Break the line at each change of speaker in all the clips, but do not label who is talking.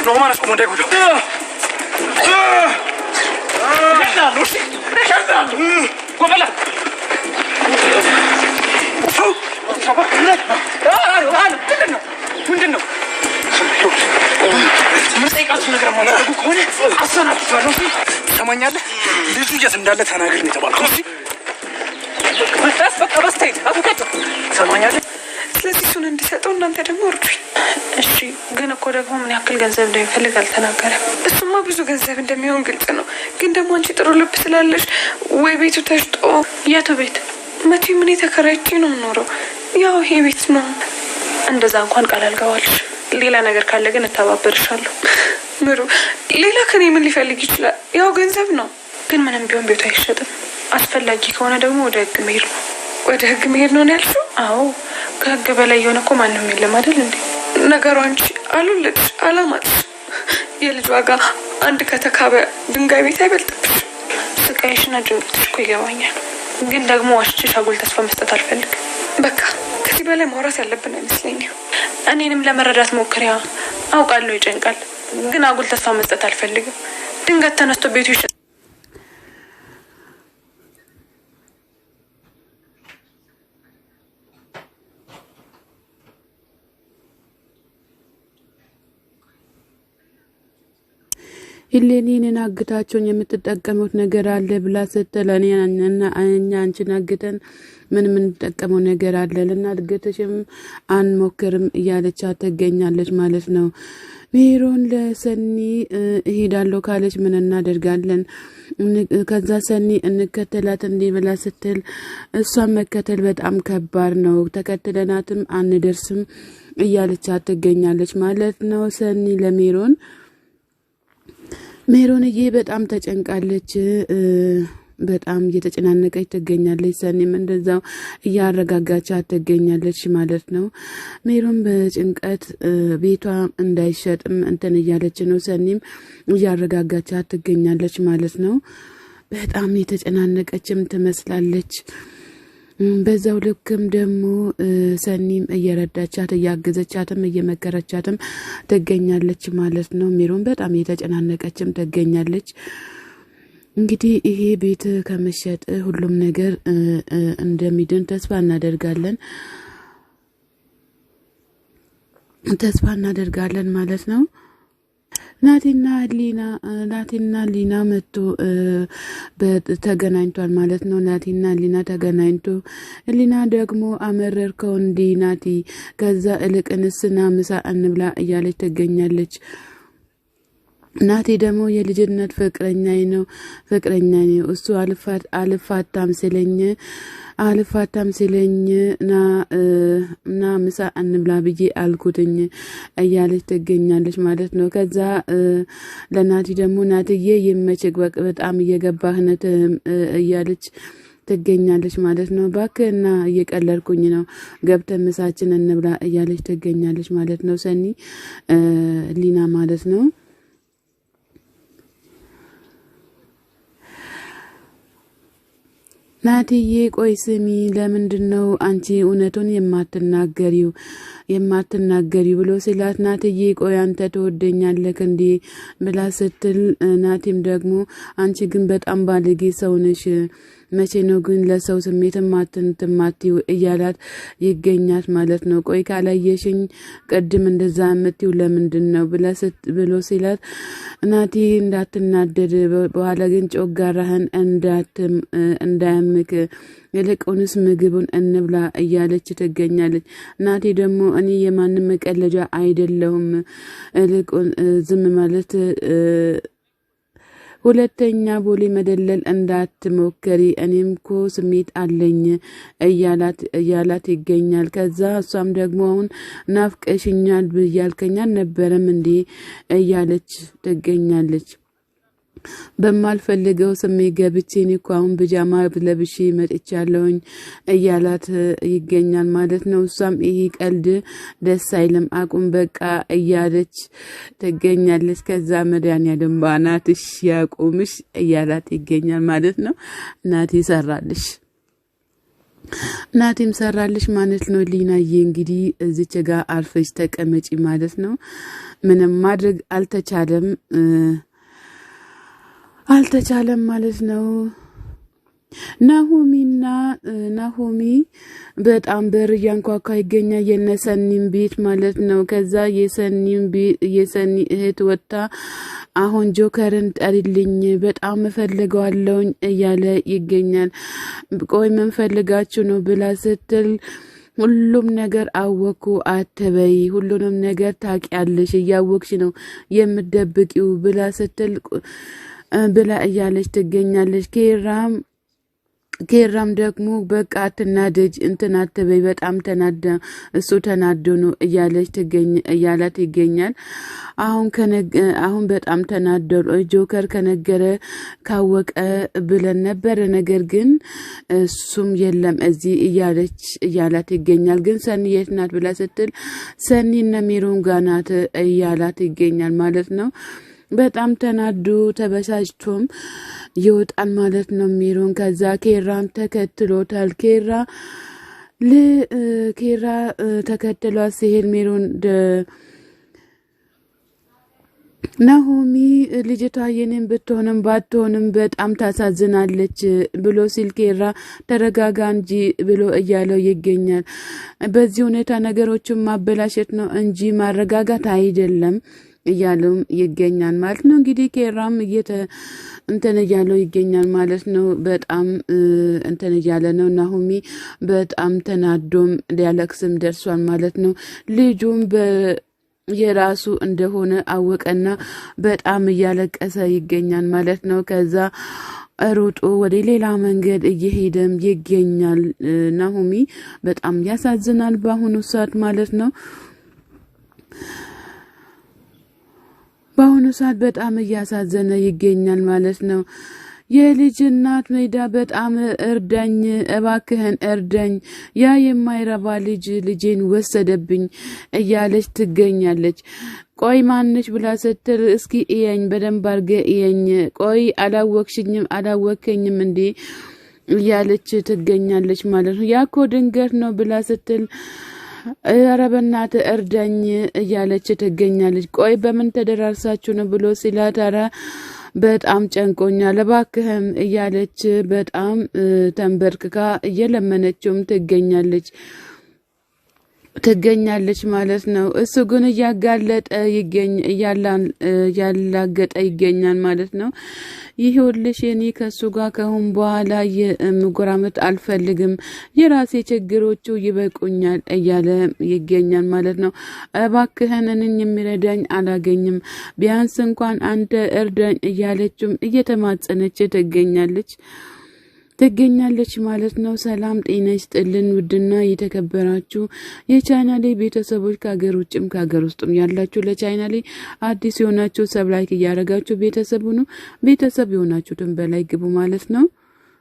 ኖማን እስኮ እንዳይ ጉዳ ሉሲ ከዛሉ ቆበላ ምንድነው ምን ጠይቃችሁ ነገር ማለት ከሆነ አሰናብታለሁ ሰማኛለህ ልጁ የት እንዳለ ተናገር ነው የተባልኩት በቃ በስቴት አትከቱ ሰማኛለህ ስለዚህ እሱን እንዲሰጠው እናንተ ደግሞ እርዱኝ እሺ ግን እኮ ደግሞ ምን ያክል ገንዘብ እንደሚፈልግ አልተናገረም እሱማ ብዙ ገንዘብ እንደሚሆን ግልጽ ነው ግን ደግሞ አንቺ ጥሩ ልብ ስላለሽ ወይ ቤቱ ተሽጦ ያቶ ቤት መቼ ምን የተከራይቼ ነው የምኖረው ያው ይሄ ቤት ነው እንደዛ እንኳን ቃል አልገባልሽ ሌላ ነገር ካለ ግን እተባበርሻለሁ ምሩ ሌላ ከኔ ምን ሊፈልግ ይችላል ያው ገንዘብ ነው ግን ምንም ቢሆን ቤቱ አይሸጥም አስፈላጊ ከሆነ ደግሞ ወደ ህግ መሄድ ነው ያልሽው አዎ ከህግ በላይ የሆነ እኮ ማንም የለም አይደል እንዴ ነገሩ አንቺ አሉልሽ አላማት የልጅ ዋጋ አንድ ከተካበ ድንጋይ ቤት አይበልጥብሽ ስቃይሽና ጭንቀትሽ እኮ ይገባኛል ግን ደግሞ ዋሽቼሽ አጉል ተስፋ መስጠት አልፈልግም በቃ ከዚህ በላይ ማውራት ያለብን አይመስለኝም እኔንም ለመረዳት ሞክሪያ አውቃለሁ ይጨንቃል ግን አጉል ተስፋ መስጠት አልፈልግም ድንገት ተነስቶ ቤቱ
ኢሌኒን አግታቸውን የምትጠቀሙት ነገር አለ ብላ ስትል እኛ አንቺን አግተን ምን ተጠቀመው ነገር አለ ለናድገተሽም አንሞክርም እያለች ተገኛለች ማለት ነው ሜሮን ለሰኒ እሄዳለሁ ካለች ምን እናደርጋለን ከዛ ሰኒ እንከተላት እንዴ ብላ ስትል እሷን መከተል በጣም ከባድ ነው ተከተለናትም አንደርስም እያለች ተገኛለች ማለት ነው ሰኒ ለሜሮን ሜሮንዬ በጣም ተጨንቃለች በጣም እየተጨናነቀች ትገኛለች ሰኒም እንደዛው እያረጋጋቻት ትገኛለች ማለት ነው ሜሮን በጭንቀት ቤቷ እንዳይሸጥም እንትን እያለች ነው ሰኒም እያረጋጋቻት ትገኛለች ማለት ነው በጣም የተጨናነቀችም ትመስላለች በዛው ልክም ደግሞ ሰኒም እየረዳቻት እያገዘቻትም እየመከረቻትም ትገኛለች ማለት ነው ሜሮን በጣም የተጨናነቀችም ትገኛለች እንግዲህ ይሄ ቤት ከመሸጥ ሁሉም ነገር እንደሚድን ተስፋ እናደርጋለን ማለት ነው ናቲና ሊና መጥቶ ተገናኝቷል ማለት ነው ናቲና ሊና ተገናኝቶ ሊና ደግሞ አመረርከው እንዴ ናቲ ከዛ እልቅንስና ምሳ እንብላ እያለች ትገኛለች ናቲ ደግሞ የልጅነት ፍቅረኛዬ ነው እሱ አልፋታም ስለኝ ና ምሳ እንብላ ብዬ አልኩትኝ እያለች ትገኛለች ማለት ነው ከዛ ለናቲ ደግሞ ናትዬ ይመችክ በጣም እየገባህነት እያለች ትገኛለች ማለት ነው ባክና እየቀለልኩኝ ነው ገብተን ምሳችን እንብላ እያለች ትገኛለች ማለት ነው ሰኒ ሊና ማለት ነው ናቲዬ ቆይ ስሚ ለምንድነው አንቺ እውነቱን የማትናገሪው ብሎ ሲላት ናቲዬ ቆይ አንተ ተወደኛለህ እንዴ ብላ ስትል ናቲም ደግሞ አንቺ ግን በጣም ባለጌ ሰው ነሽ መቼ ነው ግን ለሰው ስሜት ማትንትማቲው እያላት ይገኛት ማለት ነው ቆይ ካላየሽኝ ቀድም እንደዛ አመቲው ለምንድነው ብሎ ሲላት ናቲ እንዳትናደድ በኋላ ግን ጮጋራህን እንዳያምክ ይልቁንስ ምግቡን እንብላ እያለች ትገኛለች ናቲ ደግሞ እኔ የማንም መቀለጃ አይደለሁም ይልቁን ዝም ማለት ሁለተኛ ቦሌ መደለል እንዳትሞክሪ እኔምኮ ስሜት አለኝ እያላት ይገኛል ከዛ እሷም ደግሞ አሁን ናፍቀሽኛል ብያልከኛል ነበርም እንዴ እያለች ትገኛለች በማልፈልገው ስሜት ገብቼ እኮ አሁን ቢጃማ ለብሼ መጥቻለሁኝ እያላት ይገኛል ማለት ነው እሷም ይሄ ቀልድ ደስ አይልም አቁም በቃ እያለች ትገኛለች ከዛ መድኃኒዓለም ባናትሽ ያቁምሽ እያላት ይገኛል ማለት ነው ናቲ ሰራልሽ ናቲም ሰራልሽ ማለት ነው። ሊናዬ እንግዲህ እዚች ጋር አርፈሽ ተቀመጪ ማለት ነው። ምንም ማድረግ አልተቻለም ማለት ነው። ናሆሚ በጣም በር እያንኳኳ ይገኛል። የነሰኒም ቤት ማለት ነው። ከዛ የሰኒ እህት ወጣ አሁን ጆከርን ጠሪልኝ በጣም እፈልገዋለሁ እያለ ይገኛል። ቆይ ምን ፈልጋችሁ ነው ብላ ስትል ሁሉም ነገር አወኩ አትበይ፣ ሁሉንም ነገር ታውቂያለሽ፣ እያወቅሽ ነው የምትደብቂው ብላ ስትል ብላ እያለች ትገኛለች። ኬራም ደግሞ በቃ አትናደጅ እንትን አትበይ በጣም እሱ ተናዶ ነው እያላት ይገኛል። አሁን በጣም ተናዶ ጆከር ከነገረ ካወቀ ብለን ነበር፣ ነገር ግን እሱም የለም እዚህ እያላት ይገኛል። ግን ሰኒ የት ናት ብላ ስትል ሰኒና ሜሮን ጋር ናት እያላት ይገኛል ማለት ነው። በጣም ተናዶ ተበሳጭቶም ይወጣል ማለት ነው ሜሮን። ከዛ ኬራን ተከትሎታል። ኬራ ተከትሏት ሲሄድ ሜሮን ናሆሚ ልጅቷ የኔን ብትሆንም ባትሆንም በጣም ታሳዝናለች ብሎ ሲል ኬራ ተረጋጋ እንጂ ብሎ እያለው ይገኛል። በዚህ ሁኔታ ነገሮችን ማበላሸት ነው እንጂ ማረጋጋት አይደለም እያለው ይገኛል ማለት ነው። እንግዲህ ኬራም እንትን እያለው ይገኛል ማለት ነው። በጣም እንትን እያለ ነው። ናሆሚ በጣም ተናዶም ሊያለቅስም ደርሷል ማለት ነው። ልጁም የራሱ እንደሆነ አወቀና በጣም እያለቀሰ ይገኛል ማለት ነው። ከዛ ሩጦ ወደ ሌላ መንገድ እየሄደም ይገኛል። ናሆሚ በጣም ያሳዝናል በአሁኑ ሰዓት ማለት ነው። በአሁኑ ሰዓት በጣም እያሳዘነ ይገኛል ማለት ነው። የልጅ እናት ሜዳ በጣም እርዳኝ፣ እባክህን እርዳኝ፣ ያ የማይረባ ልጄን ወሰደብኝ እያለች ትገኛለች። ቆይ ማንሽ ብላ ስትል እስኪ እየኝ በደንብ አርገ እየኝ፣ ቆይ አላወከኝም እንዴ እያለች ትገኛለች ማለት ነው። ያኮ ድንገት ነው ብላ ስትል ኧረ በእናትህ እርዳኝ እያለች ትገኛለች። ቆይ በምን ተደራርሳችሁ ነው ብሎ ሲላት ኧረ በጣም ጨንቆኛል እባክህም እያለች በጣም ተንበርክካ እየለመነችውም ትገኛለች ማለት ነው። እሱ ግን እያላገጠ ይገኛል ማለት ነው። ይኸውልሽ እኔ ከሱ ጋር ከሁን በኋላ የምጎራመት አልፈልግም፣ የራሴ ችግሮቹ ይበቁኛል እያለ ይገኛል ማለት ነው። እባክህን እኔን የሚረዳኝ አላገኝም፣ ቢያንስ እንኳን አንተ እርዳኝ እያለችም እየተማጸነች ትገኛለች ማለት ነው። ሰላም ጤና ይስጥልን ውድና የተከበራችሁ የቻናሌ ቤተሰቦች ከሀገር ውጭም ከሀገር ውስጥም ያላችሁ ለቻናሌ አዲስ የሆናችሁ ሰብስክራይብ እያደረጋችሁ ቤተሰብ የሆናችሁትን በላይ ግቡ ማለት ነው።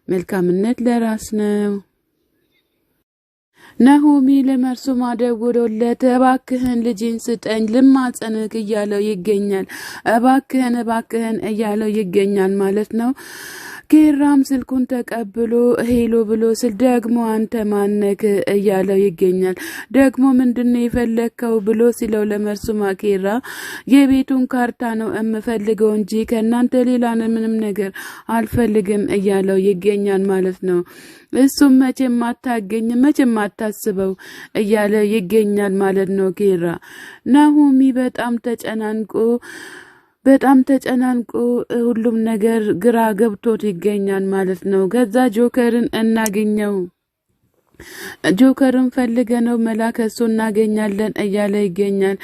መልካምነት ለራስ ነው። ናሆሚ ለመርሱ ማደውሎለት እባክህን ልጅን ስጠኝ ልማጸንክ እያለው ይገኛል። እባክህን እያለው ይገኛል ማለት ነው። ኬራም ስልኩን ተቀብሎ ሄሎ ብሎ ስል ደግሞ አንተ ማነክ እያለው ይገኛል። ደግሞ ምንድነው የፈለከው ብሎ ሲለው ለመርሱማ ኬራ የቤቱን ካርታ ነው የምፈልገው እንጂ ከናንተ ሌላ ምንም ነገር አልፈልግም እያለው ይገኛል ማለት ነው። እሱም መቼም አታገኝም መቼም አታስበው እያለ ይገኛል ማለት ነው። ኬራ ናሆሚ በጣም ተጨናንቆ ሁሉም ነገር ግራ ገብቶት ይገኛል ማለት ነው። ከዛ ጆከርን ፈልገነው መላከሱ እናገኛለን እያለ ይገኛል።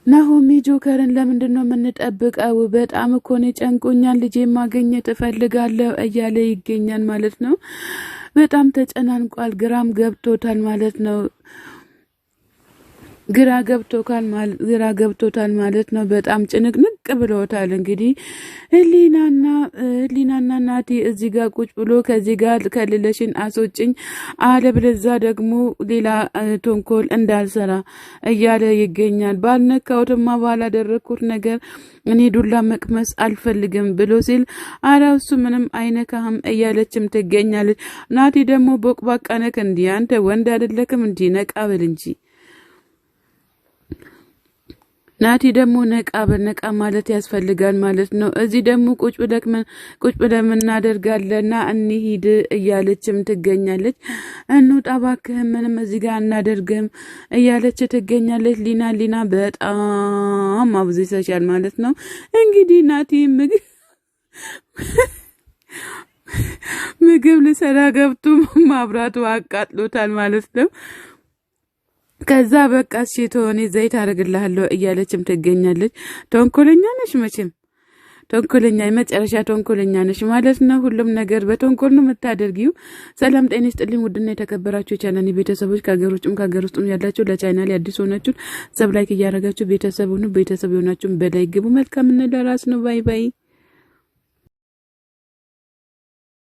ናሆሚ ጆከርን ለምንድነው የምንጠብቀው? በጣም እኮ ነው ጨንቆኛል፣ ልጄ ማግኘት እፈልጋለሁ እያለ ይገኛል ማለት ነው። በጣም ተጨናንቋል፣ ግራም ገብቶታል ማለት ነው። ግራ ገብቶታል ማለት ነው። በጣም ጭንቅንቅ ብለውታል። እንግዲህ ህሊናና ናቲ እዚህ ጋር ቁጭ ብሎ ከዚህ ጋር ከልለሽን አስወጭኝ አለበለዚያ ደግሞ ሌላ ተንኮል እንዳልሰራ እያለ ይገኛል። ባልነካውትማ ባላደረኩት ነገር እኔ ዱላ መቅመስ አልፈልግም ብሎ ሲል አረ እሱ ምንም አይነካህም እያለችም ትገኛለች። ናቲ ደግሞ ቦቅባቃ ነክ እንዲ አንተ ወንድ አይደለክም እንዲ ነቃ በል እንጂ ናቲ ደግሞ ነቃ ማለት ያስፈልጋል ማለት ነው። እዚህ ደግሞ ቁጭ ብለን እናደርጋለና እንሂድ እያለችም ትገኛለች። እንውጣ እባክህ ምንም እዚህ ጋር እናደርግም እያለች ትገኛለች። ሊና በጣም አብዝተሻል ማለት ነው። እንግዲህ ናቲ ምግብ ልሰራ ገብቶ ማብራቱ አቃጥሎታል ማለት ነው። ከዛ በቃ እሺ ተሆነ ዘይት አደርግልሃለሁ እያለችም ትገኛለች። ተንኮለኛ ነሽ መቼም ተንኮለኛ የመጨረሻ ተንኮለኛ ነሽ ማለት ነው። ሁሉም ነገር በተንኮል ነው የምታደርጊው። ሰላም ጤና ይስጥልኝ ውድና የተከበራችሁ የቻናሌ ቤተሰቦች ከሀገር ውስጥም ያላችሁ ለቻናሌ አዲስ ሆናችሁ ሰብስክራይብ እያደረጋችሁ ቤተሰብ የሆናችሁ በላይ ግቡ። መልካም ለራስ ነው። ባይ ባይ።